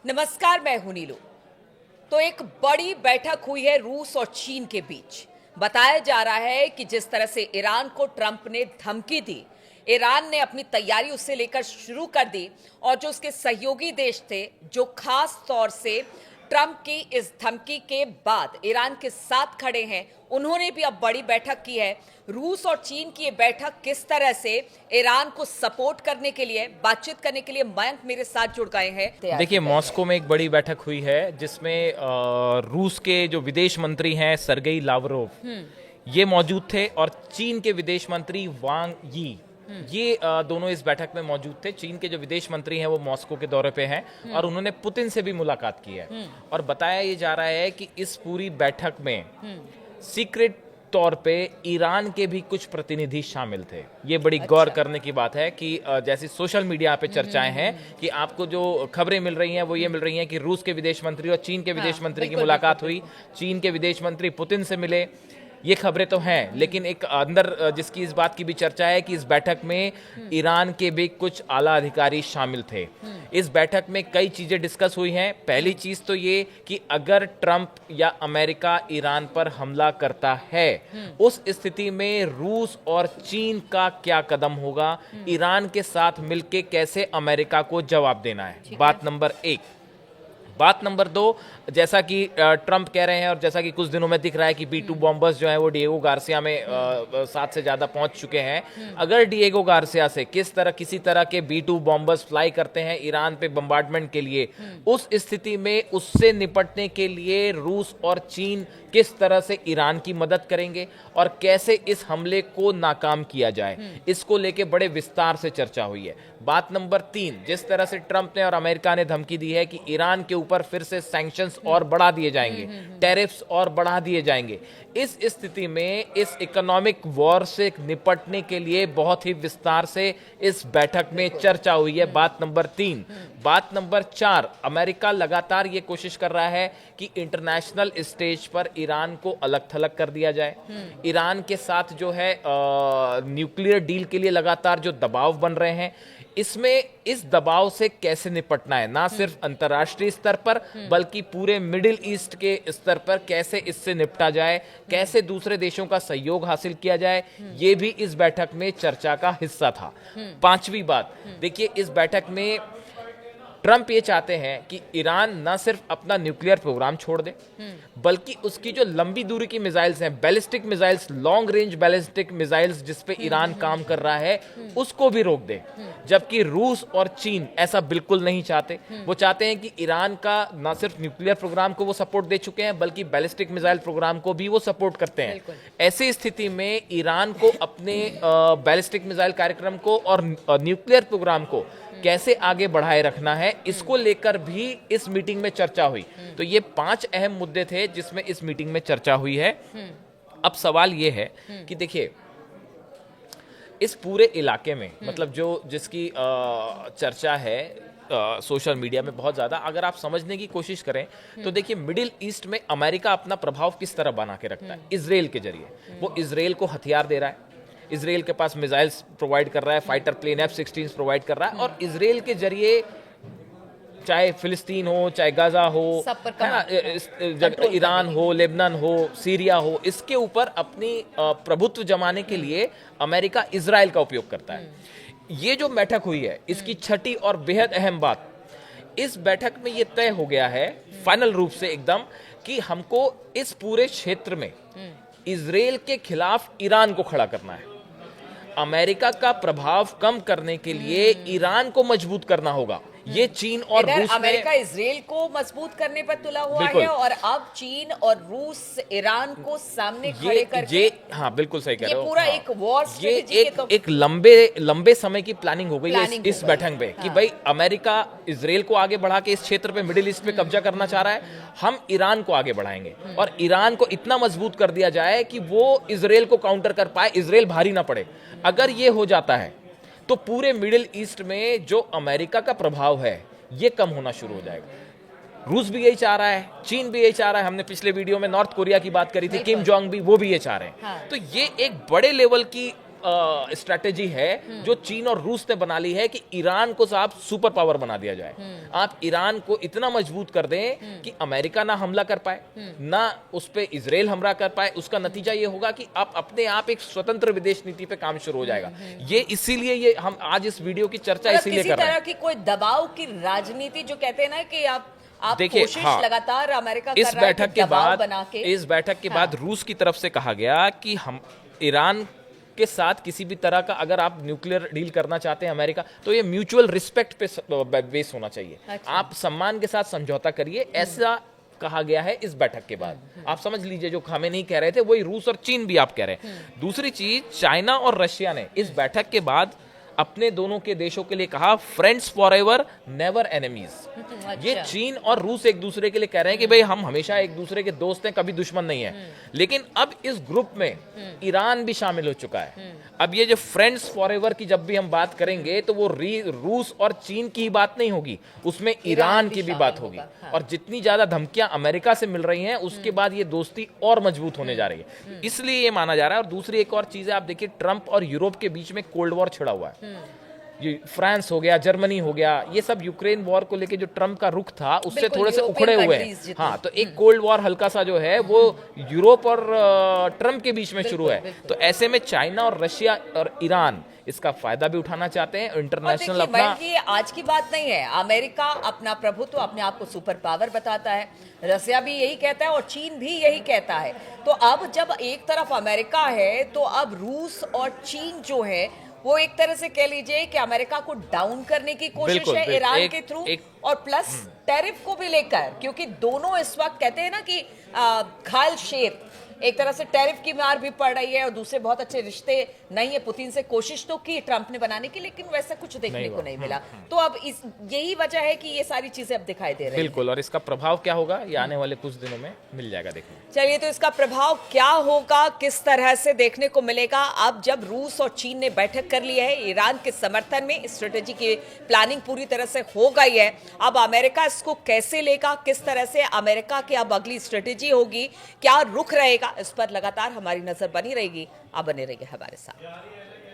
नमस्कार, मैं हूं नीलू। तो एक बड़ी बैठक हुई है रूस और चीन के बीच। बताया जा रहा है कि जिस तरह से ईरान को ट्रंप ने धमकी दी, ईरान ने अपनी तैयारी उससे लेकर शुरू कर दी और जो उसके सहयोगी देश थे, जो खास तौर से ट्रंप की इस धमकी के बाद ईरान के साथ खड़े हैं, उन्होंने भी अब बड़ी बैठक की है। रूस और चीन की ये बैठक किस तरह से ईरान को सपोर्ट करने के लिए, बातचीत करने के लिए मयंक मेरे साथ जुड़ गए हैं। देखिए, मॉस्को में एक बड़ी बैठक हुई है जिसमें रूस के जो विदेश मंत्री हैं सरगेई लावरोव ये मौजूद थे और चीन के विदेश मंत्री वांग यी ये दोनों इस बैठक में मौजूद थे। चीन के जो विदेश मंत्री हैं वो मॉस्को के दौरे पे हैं और उन्होंने पुतिन से भी मुलाकात की है और बताया ये जा रहा है कि इस पूरी बैठक में सीक्रेट तौर पे ईरान के भी कुछ प्रतिनिधि शामिल थे। ये बड़ी गौर करने की बात है कि जैसी सोशल मीडिया पे चर्चाएं हैं कि आपको जो खबरें मिल रही हैं वो ये मिल रही हैं कि रूस के विदेश मंत्री और चीन के विदेश मंत्री की मुलाकात हुई, चीन के विदेश मंत्री पुतिन से मिले। ये खबरें तो हैं, लेकिन एक अंदर जिसकी इस बात की भी चर्चा है कि इस बैठक में ईरान के भी कुछ आला अधिकारी शामिल थे। इस बैठक में कई चीजें डिस्कस हुई हैं। पहली चीज तो ये कि अगर ट्रंप या अमेरिका ईरान पर हमला करता है, उस स्थिति में रूस और चीन का क्या कदम होगा, ईरान के साथ मिलकर कैसे अमेरिका को जवाब देना है। बात नंबर एक। बात नंबर दो, जैसा कि ट्रंप कह रहे हैं और जैसा कि कुछ दिनों में दिख रहा है कि B-2 बॉम्बर्स जो हैं वो डिएगो गार्सिया में 7 से ज्यादा पहुंच चुके हैं। अगर डिएगो गार्सिया से किसी तरह के B-2 बॉम्बर्स फ्लाई करते हैं ईरान पे बम्बार्डमेंट के लिए, उस स्थिति में उससे निपटने के लिए रूस और चीन किस तरह से ईरान की मदद करेंगे और कैसे इस हमले को नाकाम किया जाए, इसको लेके बड़े विस्तार से चर्चा हुई है। बात नंबर 3, जिस तरह से ट्रंप ने और अमेरिका ने धमकी दी है कि ईरान के ऊपर फिर से सैंक्शंस और बढ़ा दिए जाएंगे, टैरिफ्स और बढ़ा दिए जाएंगे, इस स्थिति में इस इकोनॉमिक वॉर से निपटने के लिए बहुत ही विस्तार से इस बैठक में चर्चा हुई है। बात नंबर 3। बात नंबर 4, अमेरिका लगातार ये कोशिश कर रहा है कि इंटरनेशनल स्टेज पर ईरान को अलग थलग कर दिया जाए। ईरान के साथ जो है न्यूक्लियर डील के लिए लगातार जो दबाव बन रहे हैं, इसमें इस दबाव से कैसे निपटना है, ना सिर्फ अंतर्राष्ट्रीय स्तर पर बल्कि पूरे मिडिल ईस्ट के स्तर पर कैसे इससे निपटा जाए, कैसे दूसरे देशों का सहयोग हासिल किया जाए, ये भी इस बैठक में चर्चा का हिस्सा था। 5वीं बात, देखिए, इस बैठक में ट्रंप ये चाहते हैं कि ईरान न सिर्फ अपना न्यूक्लियर प्रोग्राम छोड़ दे बल्कि उसकी जो लंबी दूरी की मिसाइल्स हैं, ballistic missiles, long range ballistic missiles जिस पे ईरान काम कर रहा है, उसको भी रोक दे। जबकि रूस और चीन ऐसा बिल्कुल नहीं चाहते। वो चाहते हैं कि ईरान का न सिर्फ न्यूक्लियर प्रोग्राम को वो सपोर्ट दे चुके हैं बल्कि बैलिस्टिक मिसाइल प्रोग्राम को भी वो सपोर्ट करते हैं। ऐसी स्थिति में ईरान को अपने बैलिस्टिक मिसाइल कार्यक्रम को और न्यूक्लियर प्रोग्राम को कैसे आगे बढ़ाए रखना है, इसको लेकर भी इस मीटिंग में चर्चा हुई। तो ये 5 अहम मुद्दे थे जिसमें इस मीटिंग में चर्चा हुई है। अब सवाल ये है कि देखिए, इस पूरे इलाके में मतलब जिसकी चर्चा है सोशल मीडिया में बहुत ज्यादा, अगर आप समझने की कोशिश करें तो देखिए, मिडिल ईस्ट में अमेरिका अपना प्रभाव किस तरह बना के रखता है। इजराइल के जरिए वो इजराइल को हथियार दे रहा है, इजराइल के पास मिसाइल्स प्रोवाइड कर रहा है, फाइटर प्लेन F-16 प्रोवाइड कर रहा है और इजराइल के जरिए चाहे फिलिस्तीन हो, चाहे गाजा हो, ईरान हो, लेबनान हो, सीरिया हो, इसके ऊपर अपनी प्रभुत्व जमाने के लिए अमेरिका इजराइल का उपयोग करता है। ये जो बैठक हुई है, इसकी 6ठी और बेहद अहम बात, इस बैठक में ये तय हो गया है फाइनल रूप से एकदम कि हमको इस पूरे क्षेत्र में इजराइल के खिलाफ ईरान को खड़ा करना है। अमेरिका का प्रभाव कम करने के लिए ईरान को मजबूत करना होगा। ये चीन और रूस अमेरिका इजराइल को मजबूत करने पर तुला हुआ है और अब चीन और रूस ईरान को सामने खड़े करके, हाँ बिल्कुल सही कह रहे हो, ये पूरा एक वॉर स्ट्रेटजी, एक लंबे समय की प्लानिंग हो गई है इस बैठक में कि भाई अमेरिका इजराइल को आगे बढ़ा के इस क्षेत्र पे मिडिल ईस्ट में कब्जा करना चाह रहा है, हम ईरान को आगे बढ़ाएंगे और ईरान को इतना मजबूत कर दिया जाए कि वो इजराइल को काउंटर कर पाए, इजराइल भारी ना पड़े। अगर ये हो जाता है तो पूरे मिडिल ईस्ट में जो अमेरिका का प्रभाव है ये कम होना शुरू हो जाएगा। रूस भी यही चाह रहा है, चीन भी यही चाह रहा है, हमने पिछले वीडियो में नॉर्थ कोरिया की बात करी थी, किम जोंग भी, वो भी ये चाह रहे हैं। तो ये एक बड़े लेवल की स्ट्रेटेजी है जो चीन और रूस ने बना ली है कि ईरान को साहब सुपर पावर बना दिया जाए। आप ईरान को इतना मजबूत कर दें कि अमेरिका ना हमला कर पाए, ना उस पे इजराइल हमला कर पाए। उसका नतीजा ये होगा कि आप अपने आप एक स्वतंत्र विदेश नीति पे काम शुरू हो जाएगा। ये इसीलिए ये हम आज इस वीडियो की चर्चा मतलब इसीलिए किसी कर रहे तरह हैं। की कोई दबाव की राजनीति जो कहते हैं ना कि आप देखिए, कोशिश हाँ, लगातार अमेरिका इस कर रहा है बैठक कि के दबाव बाद बना के इस बैठक के बाद रूस की तरफ से कहा गया कि हम ईरान के साथ किसी भी तरह का अगर आप न्यूक्लियर डील करना चाहते हैं अमेरिका, तो ये म्यूचुअल रिस्पेक्ट पे बेस होना चाहिए। अच्छा। आप सम्मान के साथ समझौता करिए, ऐसा कहा गया है इस बैठक के बाद। आप समझ लीजिए जो खामेनेई कह रहे थे वही रूस और चीन भी आप कह रहे हैं। दूसरी चीज, चाइना और रशिया ने इस बैठक के बाद अपने दोनों के देशों के लिए कहा friends for ever never enemies. ये चीन और रूस एक दूसरे के लिए कह रहे हैं कि भाई हम हमेशा एक दूसरे के दोस्त हैं, कभी दुश्मन नहीं है। लेकिन अब इस ग्रुप में ईरान भी शामिल हो चुका है। अब ये जो फ्रेंड्स फॉर एवर की जब भी हम बात करेंगे तो वो रूस और चीन की ही बात नहीं होगी, उसमें ईरान की भी बात होगी। और जितनी ज्यादा धमकियां अमेरिका से मिल रही हैं उसके बाद ये दोस्ती और मजबूत होने जा रही है, इसलिए ये माना जा रहा है। और दूसरी एक और चीज है, आप देखिए ट्रंप और यूरोप के बीच में कोल्ड वॉर छिड़ा हुआ है। ये फ्रांस हो गया, जर्मनी हो गया, ये सब यूक्रेन वॉर को लेके जो ट्रंप का रुख था उससे बिल्कुल, थोड़े से यूरोपियन उखड़े हुए कंट्रीज हैं। जितनी। हाँ, तो एक कोल्ड वॉर हल्का सा जो है वो यूरोप और ट्रंप के बीच में शुरू है। तो ऐसे में चाइना और रशिया और ईरान इसका फायदा भी उठाना चाहते हैं। इंटरनेशनल और देखिए, अपना ये आज की बात नहीं है। अमेरिका अपना प्रभुत्व, अपने आप को सुपर पावर बताता है, रसिया भी यही कहता है और चीन भी यही कहता है। तो अब जब एक तरफ अमेरिका है तो अब रूस और चीन जो है वो एक तरह से कह लीजिए कि अमेरिका को डाउन करने की कोशिश बिल्कुल, है बिल्कुल, ईरान के थ्रू, और प्लस टैरिफ को भी लेकर, क्योंकि दोनों इस वक्त कहते हैं ना कि घायल शेर, एक तरह से टैरिफ की मार भी पड़ रही है और दूसरे बहुत अच्छे रिश्ते नहीं है। पुतिन से कोशिश तो की ट्रंप ने बनाने की, लेकिन वैसा कुछ देखने को नहीं मिला। तो अब यही वजह है कि ये सारी चीजें अब दिखाई दे रही हैं। बिल्कुल, और इसका प्रभाव क्या होगा ये आने वाले कुछ दिनों में मिल जाएगा देखने। चलिए, तो इसका प्रभाव क्या होगा, किस तरह से देखने को मिलेगा अब जब रूस और चीन ने बैठक कर ली है ईरान के समर्थन में, स्ट्रेटेजी की प्लानिंग पूरी तरह से हो गई है। अब अमेरिका इसको कैसे लेगा, किस तरह से अमेरिका की अब अगली स्ट्रेटेजी होगी, क्या रुख रहेगा, इस पर लगातार हमारी नजर बनी रहेगी। आप बने रहिए हमारे साथ।